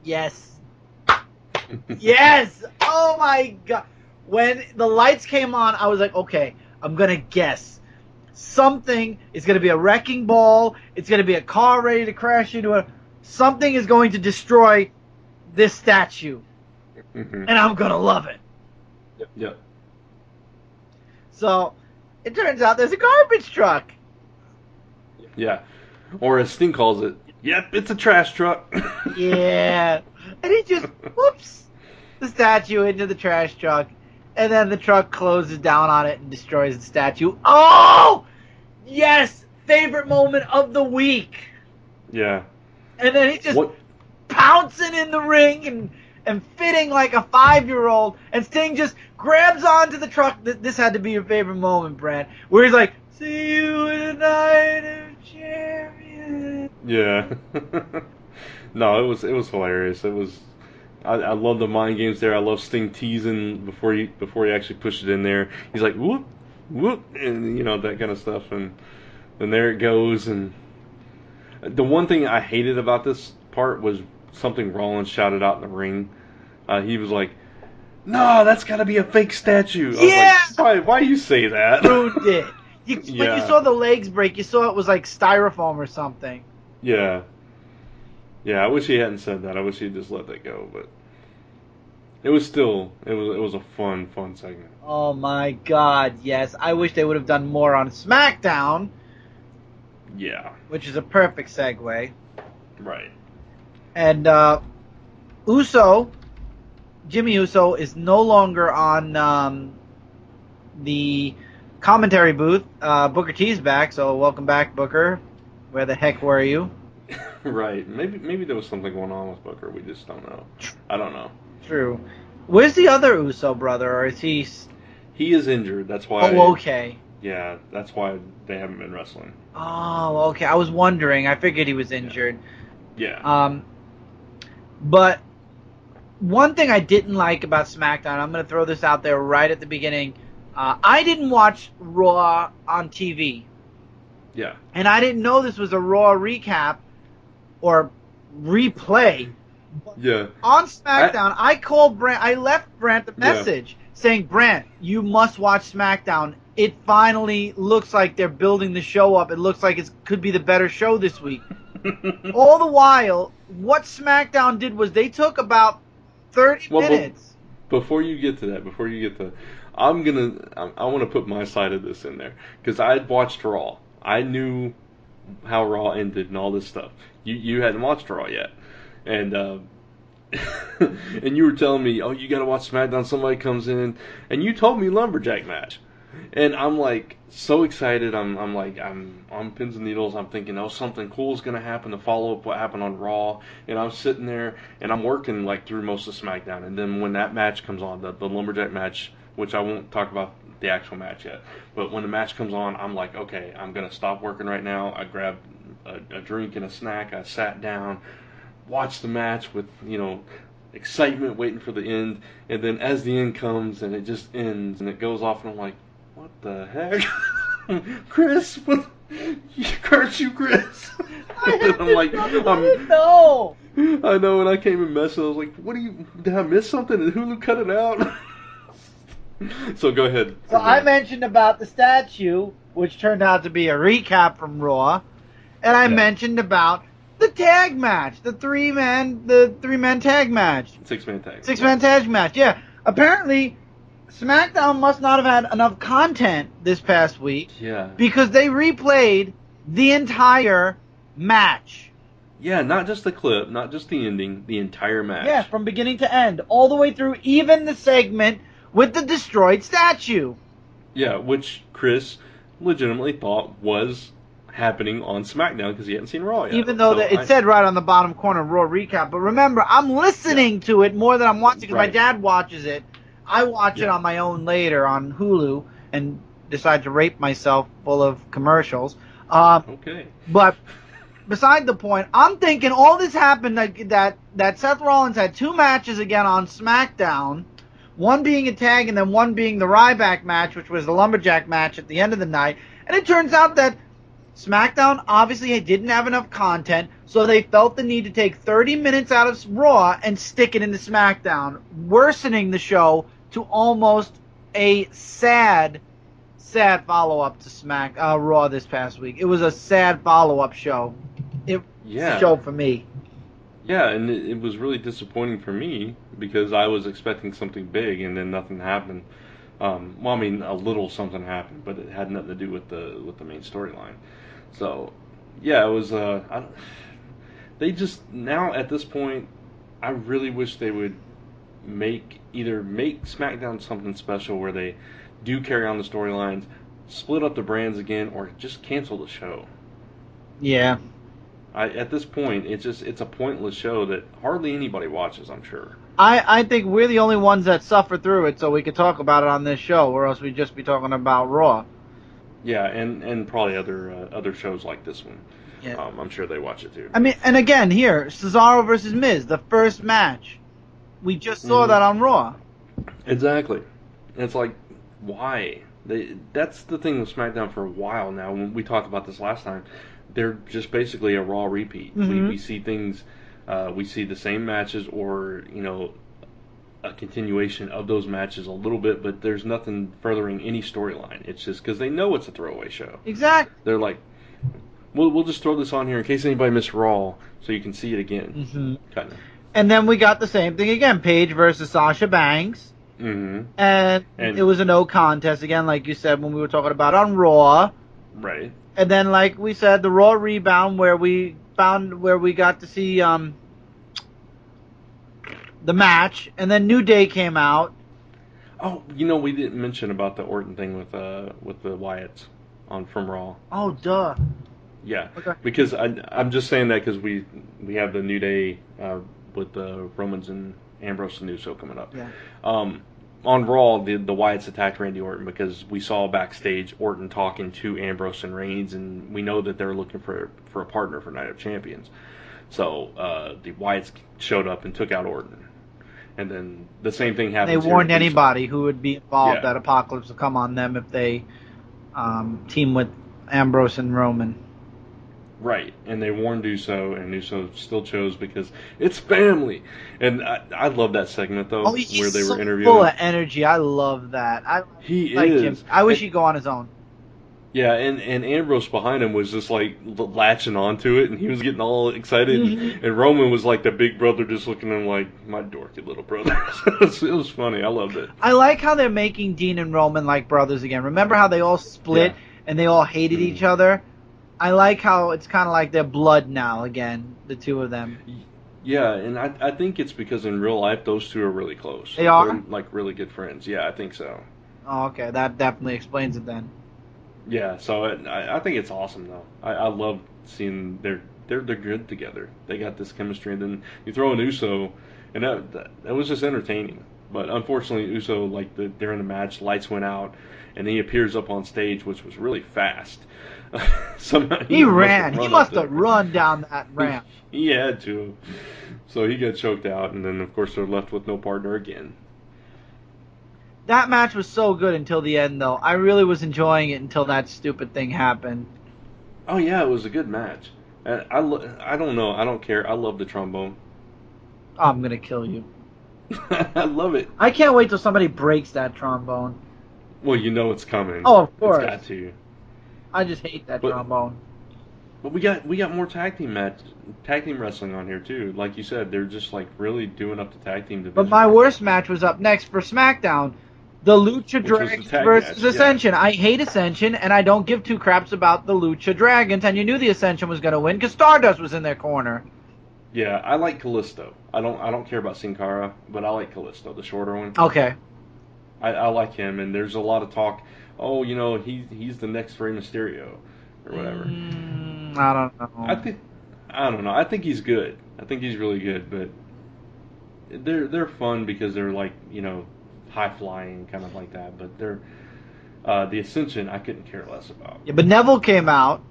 Yes. Yes! Oh my god. When the lights came on, I was like, okay, I'm going to guess. Something is going to be a wrecking ball. It's going to be a car ready to crash into it. Something is going to destroy this statue. Mm-hmm. And I'm going to love it. Yep. So, it turns out there's a garbage truck. Yeah. Or as Sting calls it, yep, it's a trash truck. Yeah. And he just whoops the statue into the trash truck. And then the truck closes down on it and destroys the statue. Oh! Yes! Favorite moment of the week. Yeah. And then he's just pouncing in the ring and fitting like a 5-year-old. And Sting just grabs onto the truck. This had to be your favorite moment, Brad. Where he's like, see you in the night of champions. Yeah. No, it was hilarious. It was. I love the mind games there. I love Sting teasing before he actually pushed it in there. He's like whoop, whoop, and that kind of stuff. And there it goes. And the one thing I hated about this part was something Rollins shouted out in the ring. He was like, "No, that's got to be a fake statue." I was like, why you say that? Ruined it. When you saw the legs break, you saw it was like styrofoam or something. Yeah. Yeah, I wish he hadn't said that. I wish he'd just let that go, but it was a fun segment. Oh my god, yes. I wish they would have done more on SmackDown. Yeah. Which is a perfect segue. Right. And Jimmy Uso is no longer on the commentary booth. Booker T's back, so welcome back, Booker. Where the heck were you? Right. Maybe there was something going on with Booker. We just don't know. I don't know. True. Where's the other Uso brother, or is he... He is injured. That's why... Oh, okay. Yeah, that's why they haven't been wrestling. Oh, okay. I was wondering. I figured he was injured. Yeah. But one thing I didn't like about SmackDown, I'm going to throw this out there right at the beginning. I didn't watch Raw on TV. Yeah. And I didn't know this was a Raw recap or replay. Yeah. On SmackDown, I called Brant. I left Brant a message saying, Brant, you must watch SmackDown. It finally looks like they're building the show up. It looks like it could be the better show this week. All the while, what SmackDown did was they took about 30 minutes. Before you get to that, I want to put my side of this in there because I had watched Raw. I knew how Raw ended and all this stuff. You hadn't watched Raw yet, and and you were telling me, oh, you got to watch SmackDown. Somebody comes in, and you told me lumberjack match. And I'm like so excited. I'm on pins and needles. I'm thinking, oh, something cool is gonna happen to follow up what happened on Raw. And I'm sitting there and I'm working like through most of SmackDown. And then when that match comes on, the lumberjack match, which I won't talk about the actual match yet, but when the match comes on, I'm like, okay, I'm gonna stop working right now. I grabbed a drink and a snack. I sat down, watched the match with excitement, waiting for the end. And then as the end comes and it just ends and it goes off, and I'm like, what the heck? Chris, what? Curse you, Chris. I'm like, no. I know, and I came and messed. I was like, did I miss something? Did Hulu cut it out? So go ahead. So I mentioned about the statue, which turned out to be a recap from Raw, and I mentioned about the tag match, the three-man tag match. Six-man tag. Six-man tag match, yeah. Apparently, SmackDown must not have had enough content this past week. Yeah. Because they replayed the entire match. Yeah, not just the clip, not just the ending, the entire match. Yeah, from beginning to end, all the way through, even the segment with the destroyed statue. Yeah, which Chris legitimately thought was happening on SmackDown because he hadn't seen Raw yet. Even though it said right on the bottom corner, Raw recap. But remember, I'm listening to it more than I'm watching because my dad watches it. I watch it on my own later on Hulu and decide to rape myself full of commercials. Okay. But beside the point, I'm thinking all this happened that Seth Rollins had two matches again on SmackDown, one being a tag and then one being the Ryback match, which was the lumberjack match at the end of the night. And it turns out that SmackDown obviously didn't have enough content, so they felt the need to take 30 minutes out of Raw and stick it into SmackDown, worsening the show to almost a sad follow-up to Raw this past week. It was a sad follow-up show. Show for me. Yeah, and it was really disappointing for me because I was expecting something big and then nothing happened. Well, I mean, a little something happened, but it had nothing to do with the main storyline. So, yeah, it was. They just now at this point, I really wish they would either make SmackDown something special where they do carry on the storylines, split up the brands again, or just cancel the show. Yeah. At this point, it's a pointless show that hardly anybody watches, I'm sure. I think we're the only ones that suffer through it, so we could talk about it on this show, or else we'd just be talking about Raw. Yeah, and probably other shows like this one. Yeah. I'm sure they watch it too. I mean, and again, here, Cesaro versus Miz, the first match. We just saw that on Raw. Exactly. And it's like, why? That's the thing with SmackDown for a while now. When we talked about this last time, they're just basically a Raw repeat. Mm-hmm. We see things, we see the same matches or, a continuation of those matches a little bit, but there's nothing furthering any storyline. It's just because they know it's a throwaway show. Exactly. They're like, we'll just throw this on here in case anybody missed Raw so you can see it again. Mm-hmm. Kind of. And then we got the same thing again, Paige versus Sasha Banks. Mm-hmm. And it was a no contest again, like you said when we were talking about on Raw. Right. And then, like we said, the Raw rebound where we got to see the match, and then New Day came out. Oh, we didn't mention about the Orton thing with the Wyatts from Raw. Oh, duh. Yeah. Okay. Because I'm just saying that because we have the New Day with the Romans and Ambrose the new show coming up. Yeah. on Raw, the Wyatts attacked Randy Orton because we saw backstage Orton talking to Ambrose and Reigns, and we know that they're looking for a partner for Night of Champions. So the Wyatts showed up and took out Orton. And then the same thing happened. They warned anybody who would be involved that Apocalypse would come on them if they team with Ambrose and Roman. Right, and they warned Uso, and Uso still chose because it's family. And I love that segment, though, where they were interviewing. Full of energy. I love that. He like is. Him. I wish he'd go on his own. Yeah, and Ambrose behind him was just like latching onto it, and he was getting all excited. And Roman was like the big brother, just looking at him like, my dorky little brother. It was funny. I loved it. I like how they're making Dean and Roman like brothers again. Remember how they all split and they all hated each other? I like how it's kind of like their blood now again, the two of them. Yeah, and I think it's because in real life those two are really close. They are? They're like really good friends. Yeah, I think so. Oh, okay. That definitely explains it then. Yeah, so I think it's awesome though. I love seeing they're good together. They got this chemistry, and then you throw in Uso, and that was just entertaining. But unfortunately, Uso, like during the match, lights went out, and he appears up on stage, which was really fast. Somehow he ran. He must have run down that ramp. He had to. So he got choked out, and then of course they're left with no partner again. That match was so good until the end, though. I really was enjoying it until that stupid thing happened. Oh yeah, it was a good match. I don't know. I don't care. I love the trombone. I'm gonna kill you. I love it. I can't wait till somebody breaks that trombone. Well, you know it's coming. Oh, of course. It's got to. I just hate that trombone. But we got more tag team wrestling on here too. Like you said, they're just like really doing up the tag team division. But my worst match was up next for SmackDown. The Lucha Dragons versus Ascension. Yeah. I hate Ascension, and I don't give two craps about the Lucha Dragons. And you knew the Ascension was going to win because Stardust was in their corner. Yeah, I like Kalisto. I don't care about Sin Cara, but I like Kalisto, the shorter one. Okay. I like him, and there's a lot of talk. Oh, you know, he's the next Rey Mysterio, or whatever. I don't know. I don't know. I think he's good. I think he's really good, but they're fun because they're like, you know, high flying, kind of like that. But they're the Ascension, I couldn't care less about. Yeah, but Neville came out.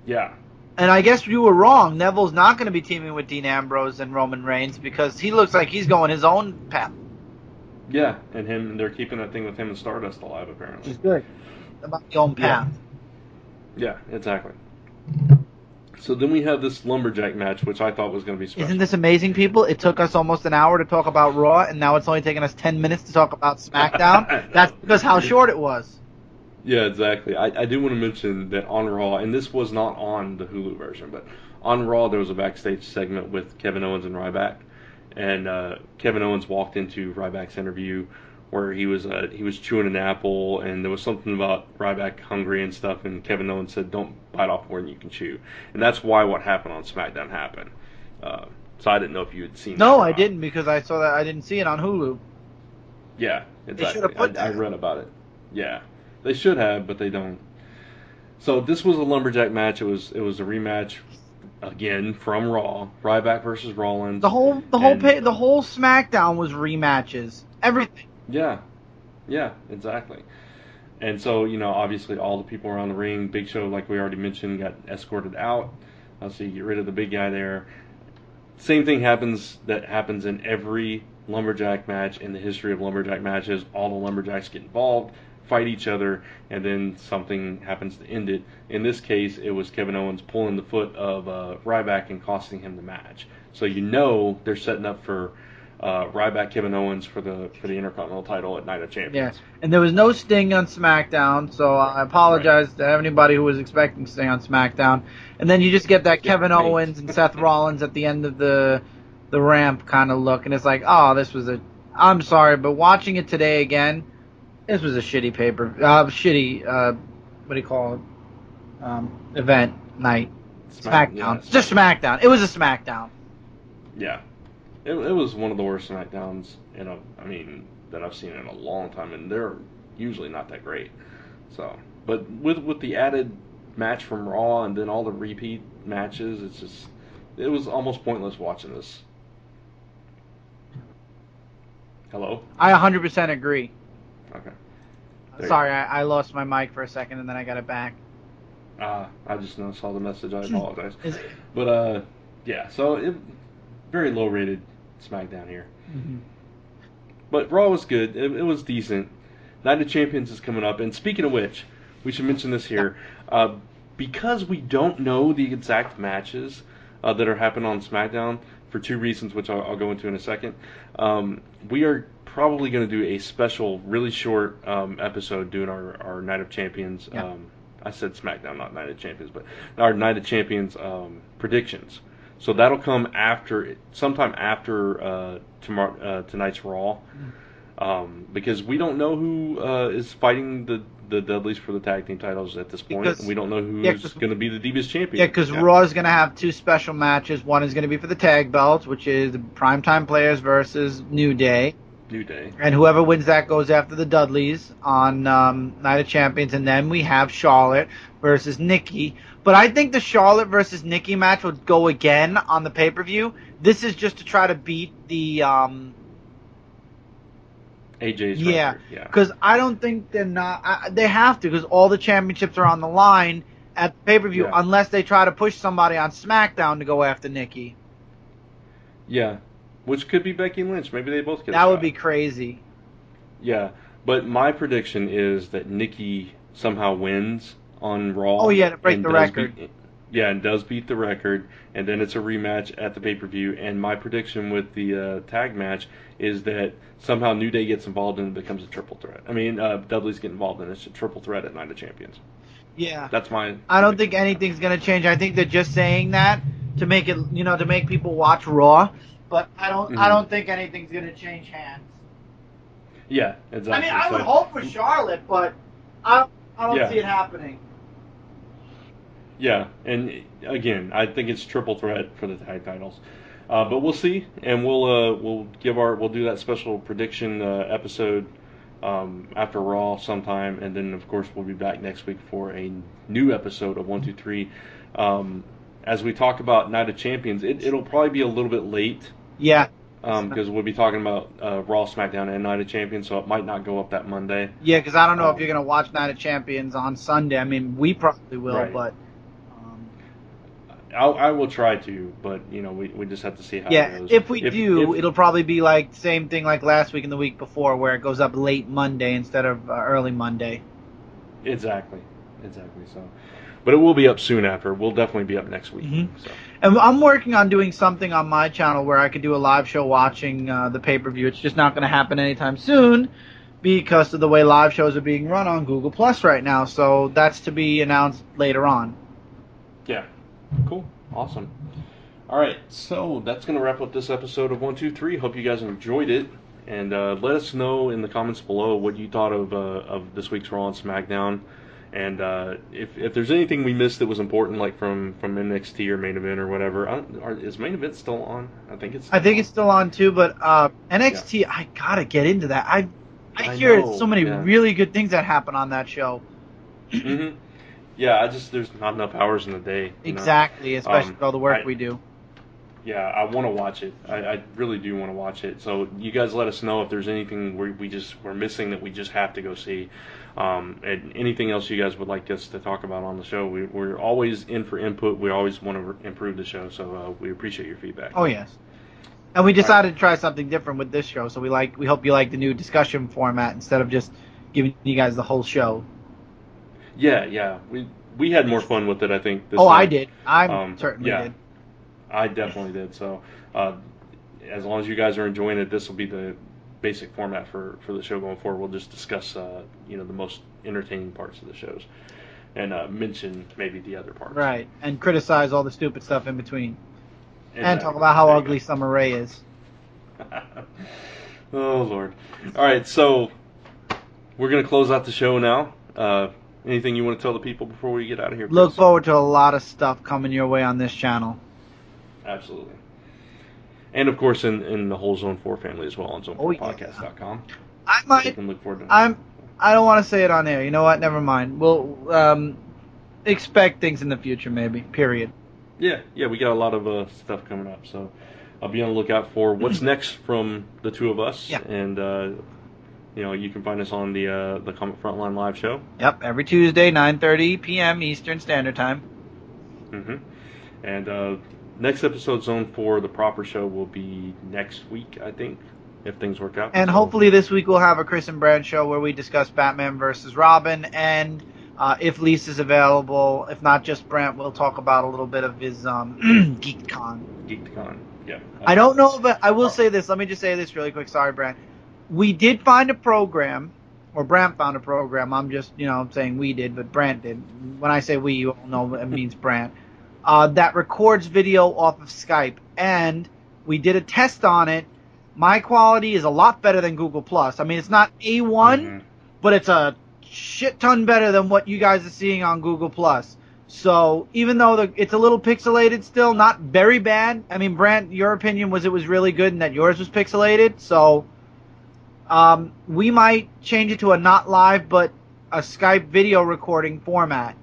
Yeah. And I guess you were wrong. Neville's not going to be teaming with Dean Ambrose and Roman Reigns because he looks like he's going his own path. Yeah, and they're keeping that thing with him and Stardust alive, apparently. He's good. About the own path. Yeah, exactly. So then we have this lumberjack match, which I thought was going to be special. Isn't this amazing, people? It took us almost an hour to talk about Raw, and now it's only taken us 10 minutes to talk about SmackDown. That's because how short it was. Yeah, exactly. I do want to mention that on Raw, and this was not on the Hulu version, but on Raw there was a backstage segment with Kevin Owens and Ryback. And Kevin Owens walked into Ryback's interview where he was chewing an apple, and there was something about Ryback hungry and stuff, and Kevin Owens said, "Don't bite off more than you can chew," and that's why what happened on SmackDown happened. So I didn't know if you had seen. No, that I didn't because I saw that I didn't see it on Hulu. Yeah, exactly. They should have put that. I read about it. Yeah, they should have, but they don't. So this was a lumberjack match. It was a rematch. Again, from Raw, Ryback versus Rollins. The whole SmackDown was rematches. Everything. Yeah, exactly. And so, you know, obviously all the people around the ring, Big Show, like we already mentioned, got escorted out. So you get rid of the big guy there. Same thing happens in every lumberjack match in the history of lumberjack matches. All the lumberjacks get involved, fight each other, and then something happens to end it. In this case, it was Kevin Owens pulling the foot of Ryback and costing him the match. So you know they're setting up for Ryback, Kevin Owens for the Intercontinental title at Night of Champions. Yeah, and there was no Sting on SmackDown, so I apologize to anybody who was expecting Sting on SmackDown. And then you just get that Kevin Owens and Seth Rollins at the end of the ramp kind of look, and it's like, oh, this was I'm sorry, but watching it today again, this was a shitty what do you call it? Event night. SmackDown. Yeah, just SmackDown. It was a SmackDown. Yeah. It was one of the worst SmackDowns that I've seen in a long time, and they're usually not that great. So, but with the added match from Raw and then all the repeat matches, it was almost pointless watching this. Hello? I 100% agree. Okay. Sorry, I lost my mic for a second and then I got it back. I just now saw the message. I apologize. Is it? But, yeah, so very low rated SmackDown here. Mm-hmm. But Raw was good. It was decent. Night of Champions is coming up. And speaking of which, we should mention this here. Because we don't know the exact matches that are happening on SmackDown, for two reasons, which I'll go into in a second, we are probably going to do a special, really short episode doing our Night of Champions. Yeah. I said SmackDown, not Night of Champions, but our Night of Champions predictions. So that'll come sometime after tonight's Raw, because we don't know who is fighting the Dudleys for the tag team titles at this point. And we don't know who's going to be the Divas champion. Yeah, because Raw is going to have two special matches. One is going to be for the tag belts, which is the Primetime Players versus New Day. And whoever wins that goes after the Dudleys on Night of Champions. And then we have Charlotte versus Nikki. But I think the Charlotte versus Nikki match would go again on the pay-per-view. This is just to try to beat the... AJ's record. Yeah. Because I don't think they're not... they have to, because all the championships are on the line at the pay-per-view, unless they try to push somebody on SmackDown to go after Nikki. Yeah. Which could be Becky Lynch. Maybe they both get That would be crazy. Yeah, but my prediction is that Nikki somehow wins on Raw. Oh, yeah, to break the record. And does beat the record, and then it's a rematch at the pay-per-view. And my prediction with the tag match is that somehow New Day gets involved and it becomes a triple threat. I mean, Dudley's get involved and it's a triple threat at Night of Champions. Yeah. That's my... I don't think anything's going to change. I think they're just saying that to make it, to make people watch Raw. But I don't think anything's going to change hands. Yeah, exactly. I mean, I would hope for Charlotte, but I don't see it happening. Yeah, and again, I think it's triple threat for the tag titles. But we'll see, and we'll do that special prediction episode after Raw sometime, and then of course we'll be back next week for a new episode of 123. As we talk about Night of Champions, it'll probably be a little bit late. Yeah. Because we'll be talking about Raw, SmackDown, and Night of Champions, so it might not go up that Monday. Yeah, because I don't know if you're going to watch Night of Champions on Sunday. I mean, we probably will, right. But... I will try to, but, we just have to see how it goes. If we do, it'll probably be like same thing like last week and the week before, where it goes up late Monday instead of early Monday. Exactly. So, but it will be up soon after. We'll definitely be up next week. Mm-hmm. So. And I'm working on doing something on my channel where I could do a live show watching the pay-per-view. It's just not going to happen anytime soon because of the way live shows are being run on Google Plus right now. So that's to be announced later on. Yeah. Cool. Awesome. All right. So that's going to wrap up this episode of 123. Hope you guys enjoyed it. And let us know in the comments below what you thought of this week's Raw and SmackDown. And if there's anything we missed that was important, like from NXT or Main Event or whatever, is Main Event still on? I think it's still on too, but NXT, I gotta get into that. I hear so many really good things that happen on that show. Mm-hmm. Yeah, there's not enough hours in the day. Exactly, especially with all the work we do. Yeah, I want to watch it. I really do want to watch it. So you guys let us know if there's anything we're missing that we just have to go see. And anything else you guys would like us to talk about on the show. We're always in for input. We always want to improve the show. So we appreciate your feedback. Oh, yes. And we decided to try something different with this show. So we hope you like the new discussion format instead of just giving you guys the whole show. Yeah. We had more fun with it, I think. This time. I did. I certainly did. I definitely did. So, as long as you guys are enjoying it, this will be the basic format for the show going forward. We'll just discuss, the most entertaining parts of the shows, and mention maybe the other parts. Right, and criticize all the stupid stuff in between, exactly. And talk about how ugly Summer Rae is. Oh Lord! All right, so we're gonna close out the show now. Anything you want to tell the people before we get out of here? Chris? Look forward to a lot of stuff coming your way on this channel. Absolutely. And, of course, in the whole Zone 4 family as well on zone4podcast.com. I might. You can look forward to I don't want to say it on air. You know what? Never mind. We'll expect things in the future, maybe. Period. Yeah, we got a lot of stuff coming up. So I'll be on the lookout for what's next from the two of us. Yeah. And you can find us on the Comic Frontline live show. Yep, every Tuesday, 9:30 p.m. Eastern Standard Time. Mm-hmm. And next episode zone for the proper show will be next week, I think, if things work out. And hopefully this week we'll have a Chris and Brad show where we discuss Batman versus Robin, and if Lisa's available, if not just Brent, we'll talk about a little bit of his GeekCon. GeekCon, yeah. I don't know, but I will say this. Let me just say this really quick. Sorry, Brent. We did find a program, or Brent found a program. I'm just, I'm saying we did, but Brent did. When I say we, you all know it means Brent. That records video off of Skype, and we did a test on it. My quality is a lot better than Google+. I mean, it's not A1, but it's a shit ton better than what you guys are seeing on Google+. So even though it's a little pixelated still, not very bad. I mean, Brent, your opinion was it was really good and that yours was pixelated. So we might change it to a not live, but a Skype video recording format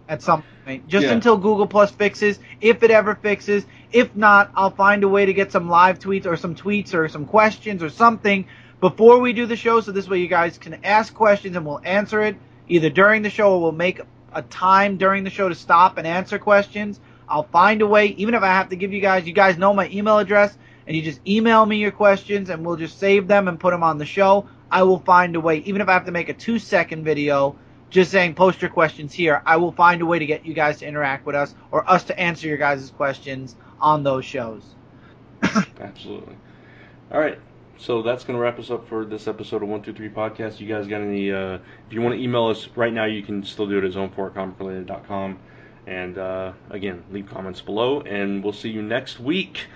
at some point. Just until Google Plus fixes, if it ever fixes. If not, I'll find a way to get some live tweets or some questions or something before we do the show, so this way you guys can ask questions and we'll answer it either during the show or we'll make a time during the show to stop and answer questions. I'll find a way, even if I have to give you guys know my email address, and you just email me your questions and we'll just save them and put them on the show. I will find a way, even if I have to make a 2-second video just saying post your questions here, I will find a way to get you guys to interact with us or us to answer your guys' questions on those shows. Absolutely. All right. So that's going to wrap us up for this episode of 123 Podcast. You guys got any, if you want to email us right now, you can still do it at zone4@comicrelated.com. And, again, leave comments below, and we'll see you next week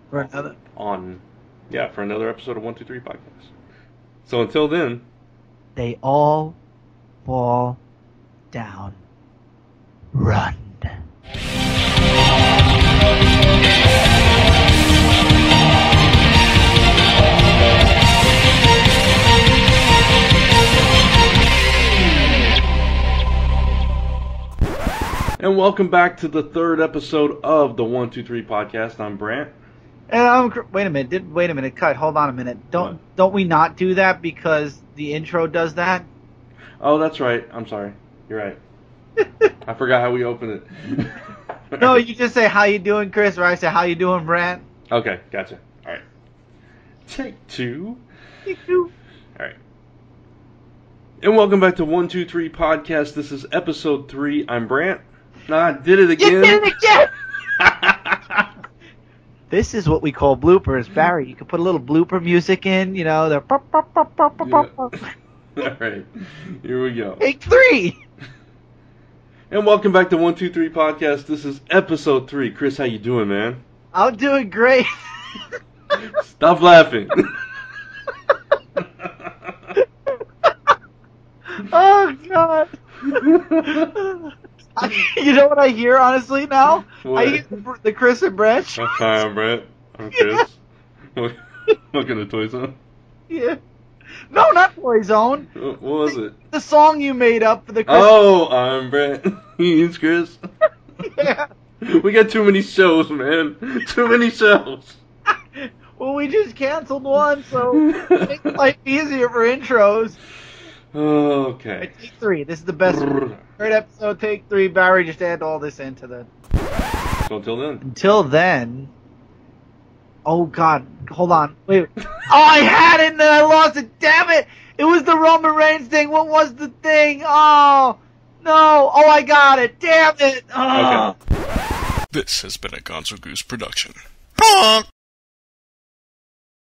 For another episode of 123 Podcast. So until then, they all fall down. Run. and welcome back to the third episode of the 123 Podcast. I'm Brant. And wait a minute, cut. Hold on a minute. Don't we not do that because the intro does that? Oh, that's right. I'm sorry. You're right. I forgot how we open it. No, you just say, how you doing, Chris, or I say, how you doing, Brant? Okay, gotcha. All right. Take two. All right. And welcome back to 123 Podcast. This is episode 3. I'm Brant. I did it again. You did it again! This is what we call bloopers, Barry. You can put a little blooper music in, the All right. Here we go. Take 3! And welcome back to 123 Podcast. This is episode 3. Chris, how you doing, man? I'm doing great. Stop laughing. Oh, God. You know what I hear, honestly, now? What? I hear the Chris and Brett. Hi, I'm Brett. I'm Chris. Looking at Toy Zone. Yeah. No, not Toy Zone. What was it? The song you made up for the Chris. Oh, I'm Brett. He's Chris. Yeah. We got too many shows, man. Too many shows. Well, we just canceled one, so make life easier for intros. Okay. Take 3. This is the best. Third episode, take 3. Barry, just add all this into the... So Until then... Oh, God. Hold on. Wait. Oh, I had it and then I lost it. Damn it. It was the Roman Reigns thing. What was the thing? Oh, no. Oh, I got it. Damn it. Oh. Okay. This has been a Gonzo Goose production. Honk!